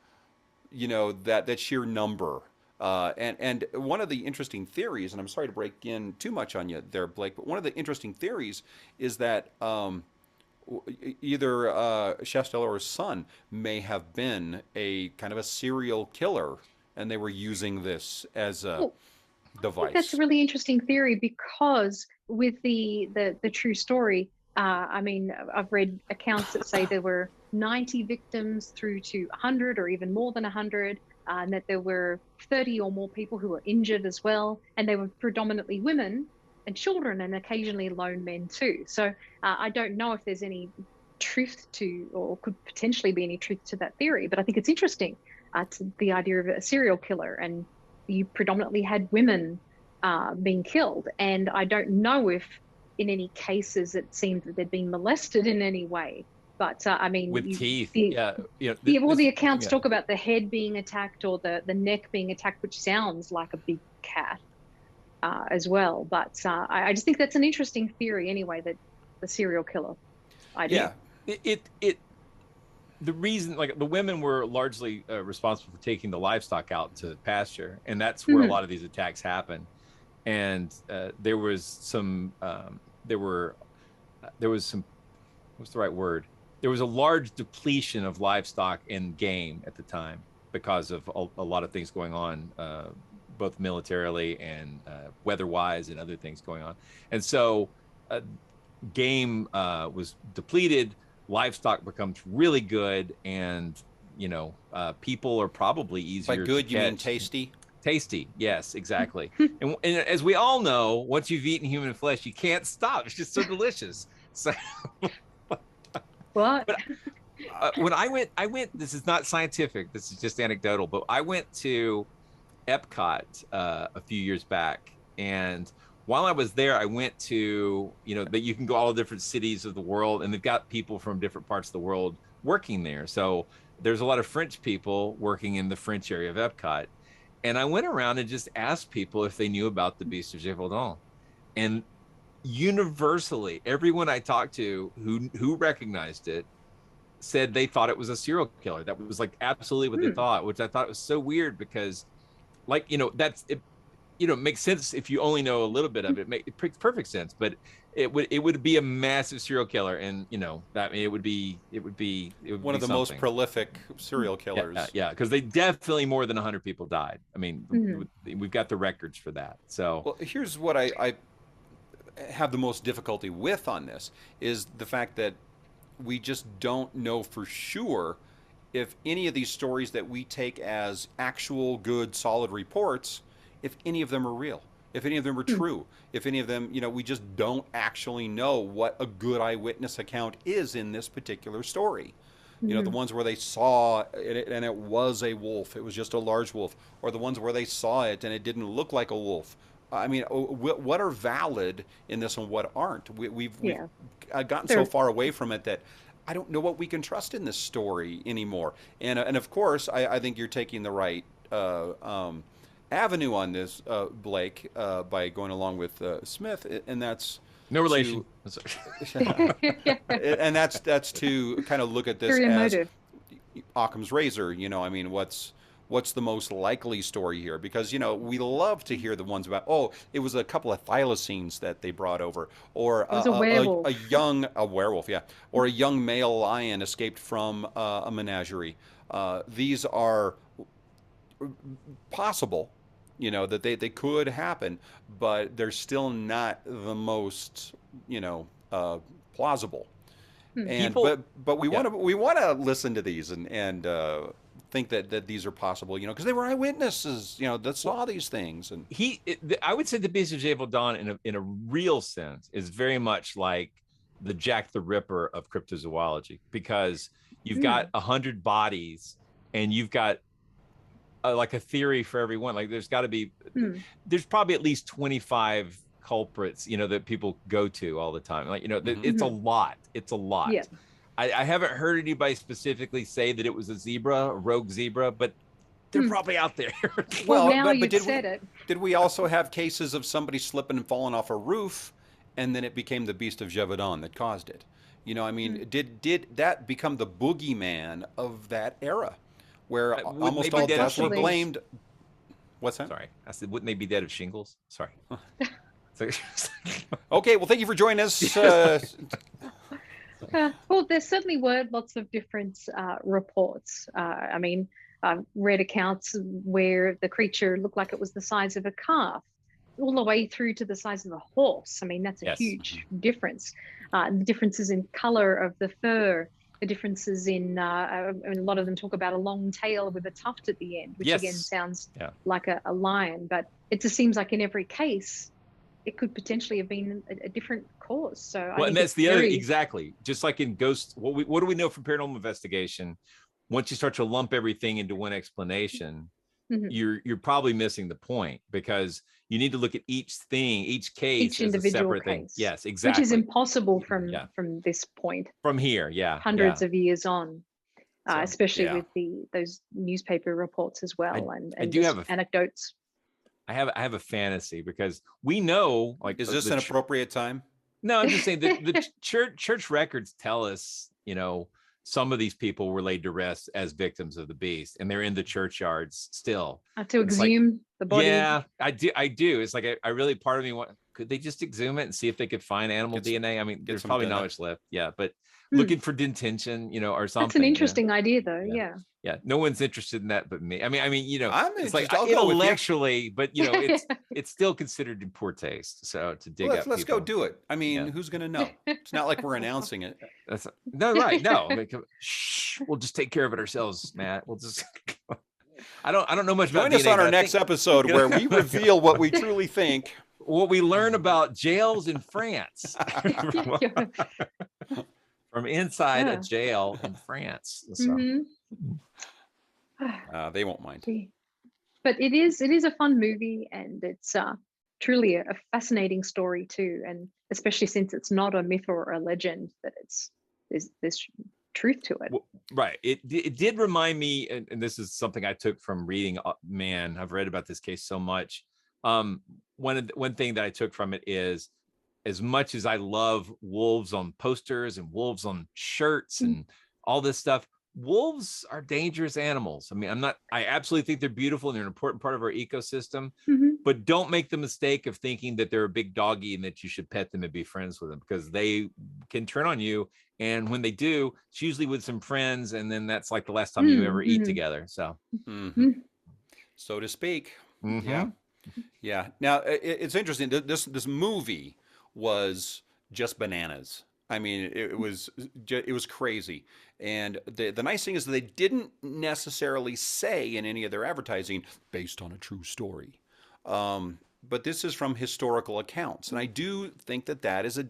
that sheer number. And one of the interesting theories, and I'm sorry to break in too much on you there, Blake, but one of the interesting theories is that either Chastel or his son may have been a kind of a serial killer, and they were using this as a device. That's a really interesting theory, because with the true story, I mean, I've read accounts that say there were 90 victims through to 100 or even more than 100, and that there were 30 or more people who were injured as well, and they were predominantly women and children, and occasionally lone men too. So I don't know if there's any truth to, or could potentially be any truth to that theory, but I think it's interesting, to the idea of a serial killer, and you predominantly had women being killed. And I don't know if in any cases it seemed that they'd been molested in any way, But I mean, with teeth. the Yeah, well, the accounts talk about the head being attacked or the neck being attacked, which sounds like a big cat as well. But I just think that's an interesting theory anyway, that the serial killer idea. Yeah. It the reason, like, the women were largely responsible for taking the livestock out to pasture, and that's where a lot of these attacks happen. And there was some what's the right word, there was a large depletion of livestock and game at the time because of a lot of things going on, both militarily and weather-wise and other things going on. And so game was depleted, livestock becomes really good, and people are probably easier By good, to you mean catch. tasty? Yes, exactly. And as we all know, once you've eaten human flesh, you can't stop. It's just so delicious. So What? but when I went, this is not scientific, this is just anecdotal, but I went to Epcot a few years back, and while I was there, I went to, that you can go all different cities of the world, and they've got people from different parts of the world working there. So there's a lot of French people working in the French area of Epcot. And I went around and just asked people if they knew about the Beast of Gévaudan. And universally, everyone I talked to who recognized it said they thought it was a serial killer. That was like absolutely what they thought, which I thought was so weird because, like, that's it. It makes sense if you only know a little bit of it. It makes perfect sense, but it would be a massive serial killer, and it would be One of the most prolific serial killers. Yeah, because they definitely, more than 100 people died. I mean, we've got the records for that. So, well, here's what I have the most difficulty with on this is the fact that we just don't know for sure if any of these stories that we take as actual good solid reports, if any of them are real, if any of them are true, if any of them, we just don't actually know what a good eyewitness account is in this particular story. The ones where they saw it and it was a wolf, it was just a large wolf, or the ones where they saw it and it didn't look like a wolf. I mean, what are valid in this and what aren't? We've gotten so far away from it that I don't know what we can trust in this story anymore. And of course, I think you're taking the right avenue on this, Blake, by going along with Smith, and that's no relation. And that's to kind of look at this as Occam's razor. I mean, what's the most likely story here? Because we love to hear the ones about, it was a couple of thylacines that they brought over, or a werewolf, yeah, or a young male lion escaped from a menagerie. These are possible, that they could happen, but they're still not the most plausible. And but we want to listen to these and think that these are possible, because they were eyewitnesses, that saw these things. And I would say the Beast of Gévaudan in a real sense is very much like the Jack the Ripper of cryptozoology, because you've got 100 bodies and you've got like a theory for everyone. Like there's there's probably at least 25 culprits, that people go to all the time. Like, it's a lot. It's a lot. Yeah. I haven't heard anybody specifically say that it was a rogue zebra, but they're probably out there. Well, now you've said it. Did we also have cases of somebody slipping and falling off a roof, and then it became the Beast of Gévaudan that caused it? I mean, did that become the boogeyman of that era, where almost all deaths were blamed? What's that? Sorry, I said, wouldn't they be dead of shingles? Sorry. Okay, well, thank you for joining us. Well, there certainly were lots of different reports. I mean, I've read accounts where the creature looked like it was the size of a calf, all the way through to the size of a horse. I mean, that's a huge difference. The differences in color of the fur, the differences in, a lot of them talk about a long tail with a tuft at the end, which again sounds like a lion. But it just seems like in every case, it could potentially have been a different cause. So, and that's the other, exactly. Just like in ghosts, what do we know from paranormal investigation? Once you start to lump everything into one explanation, you're probably missing the point, because you need to look at each thing, each case Each as a individual separate thing. case. Yes, exactly. Which is impossible from this point. From here, yeah. Hundreds of years on. So, especially with those newspaper reports as well, and I do have anecdotes. I have a fantasy, because we know, like, is this an appropriate time? No, I'm just saying that the church records tell us, some of these people were laid to rest as victims of the beast, and they're in the churchyards still. To exhume the body. Yeah, I do. It's like I really, part of me could they just exhume it and see if they could find animal DNA? I mean, there's probably not much left. Yeah, but looking for detention, or something. That's an interesting idea, though. Yeah. No one's interested in that but me. I mean, it's like I'll intellectually, but it's still considered in poor taste. So to dig up. Let's go do it. I mean, who's gonna know? It's not like we're announcing it. No. Shh, we'll just take care of it ourselves, Matt. We'll just. I don't know much about DNA. Join us on our next episode where we reveal what we truly think. What we learn about jails in France. From inside a jail in France. So. They won't mind. But it is a fun movie, and it's truly a fascinating story too, and especially since it's not a myth or a legend, that there's truth to it. Right. It did remind me, and this is something I took from reading. Man, I've read about this case so much. One thing that I took from it is, as much as I love wolves on posters and wolves on shirts and all this stuff, wolves are dangerous animals. I mean, I absolutely think they're beautiful and they're an important part of our ecosystem, but don't make the mistake of thinking that they're a big doggy and that you should pet them and be friends with them, because they can turn on you. And when they do, it's usually with some friends. And then that's like the last time you ever eat together. So, so to speak. Yeah. Now it's interesting. This movie was just bananas. I mean, it was crazy. And the nice thing is that they didn't necessarily say in any of their advertising, based on a true story. But this is from historical accounts. And I do think that is a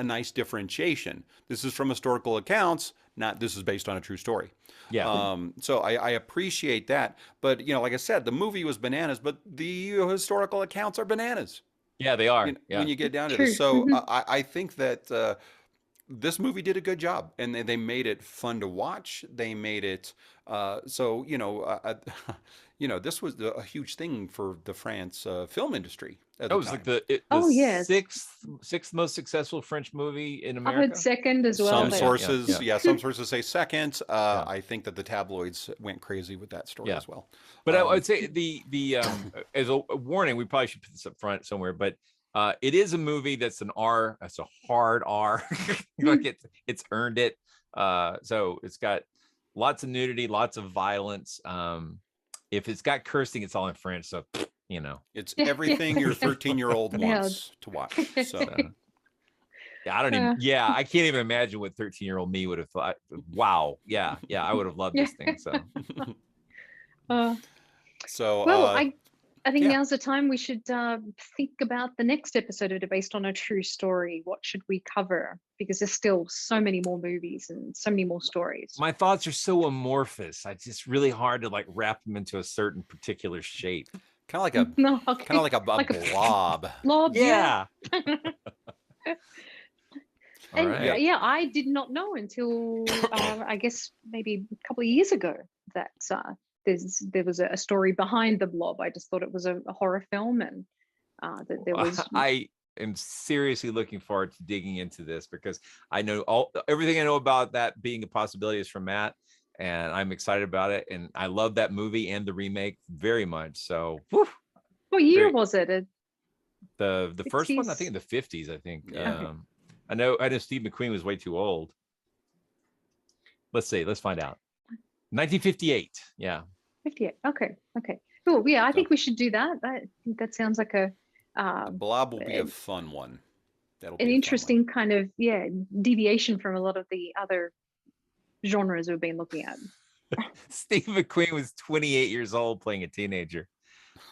nice differentiation. This is from historical accounts, not this is based on a true story. Yeah. So I appreciate that. But, like I said, the movie was bananas, but the historical accounts are bananas. Yeah, they are. When you get down to this. So I think that this movie did a good job, and they made it fun to watch. They made it this was a huge thing for the France film industry. It was like the sixth most successful French movie in America. I heard second as well. Some sources, some sources say second. I think that the tabloids went crazy with that story as well. But I would say the as a warning, we probably should put this up front somewhere, but it is a movie that's an R. That's a hard R. Like it's earned it. So it's got lots of nudity, lots of violence. If it's got cursing, it's all in French. So it's everything your 13-year-old wants to watch. So I don't even. Yeah, I can't even imagine what 13-year-old me would have thought. Wow. Yeah, I would have loved this thing. So. I think now's the time we should think about the next episode of Based on a True Story. What should we cover? Because there's still so many more movies and so many more stories. My thoughts are so amorphous. It's just really hard to wrap them into a certain particular shape. Kind of like a blob. Blob, yeah. And I did not know until I guess maybe a couple of years ago that there was a story behind the Blob. I just thought it was a horror film, and that there was. I am seriously looking forward to digging into this, because I know everything I know about that being a possibility is from Matt, and I'm excited about it, and I love that movie and the remake very much. So, what year was it? The first one, I think in the 50s. I think. Yeah. I know Steve McQueen was way too old. Let's see. Let's find out. 1958. Yeah. 58. Okay. Cool. Yeah, I think we should do that. I think that sounds like the Blob will be a fun one. That'll be an interesting kind of deviation from a lot of the other genres we've been looking at. Steve McQueen was 28 years old playing a teenager.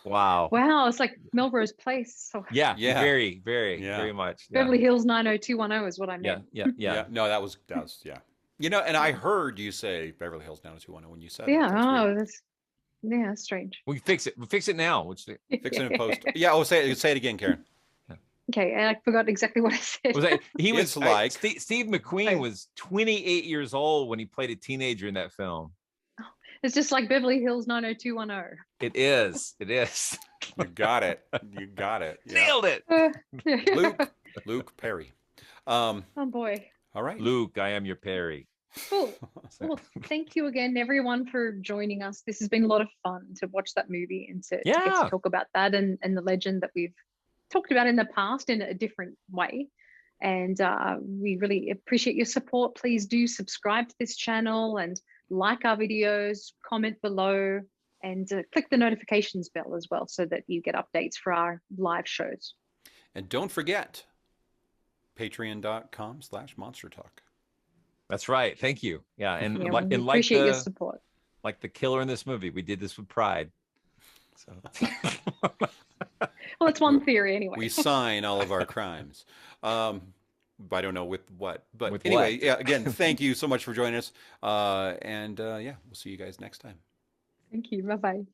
Wow. It's like Melrose Place. So. Yeah. Very, very, very much. Beverly Hills 90210 is what I meant. Yeah. No, that was yeah. And I heard you say Beverly Hills 90210 when you said that's Yeah, strange. We fix it. We fix it now. Which Fix it in post. Yeah. Oh, say it again, Karen. Okay, I forgot exactly what I said. was that he was It's like Steve McQueen was 28 years old when he played a teenager in that film. It's just like Beverly Hills 90210. It is. It is. you got it. You got it. Yeah. Nailed it. Luke Perry. Oh boy. All right. Luke, I am your Perry. Cool. Well, thank you again, everyone, for joining us. This has been a lot of fun to watch that movie and to get to talk about that and the legend that we've talked about in the past in a different way. And we really appreciate your support. Please do subscribe to this channel and like our videos, comment below, and click the notifications bell as well so that you get updates for our live shows. And don't forget, patreon.com/Monster Talk. That's right. Thank you. Yeah, and Yeah, like we and appreciate your support. Like the killer in this movie, we did this with pride. So well, it's one theory anyway. We sign all of our crimes. I don't know with what, but with anyway, what? Yeah. Again, thank you so much for joining us, and yeah, we'll see you guys next time. Thank you. Bye bye.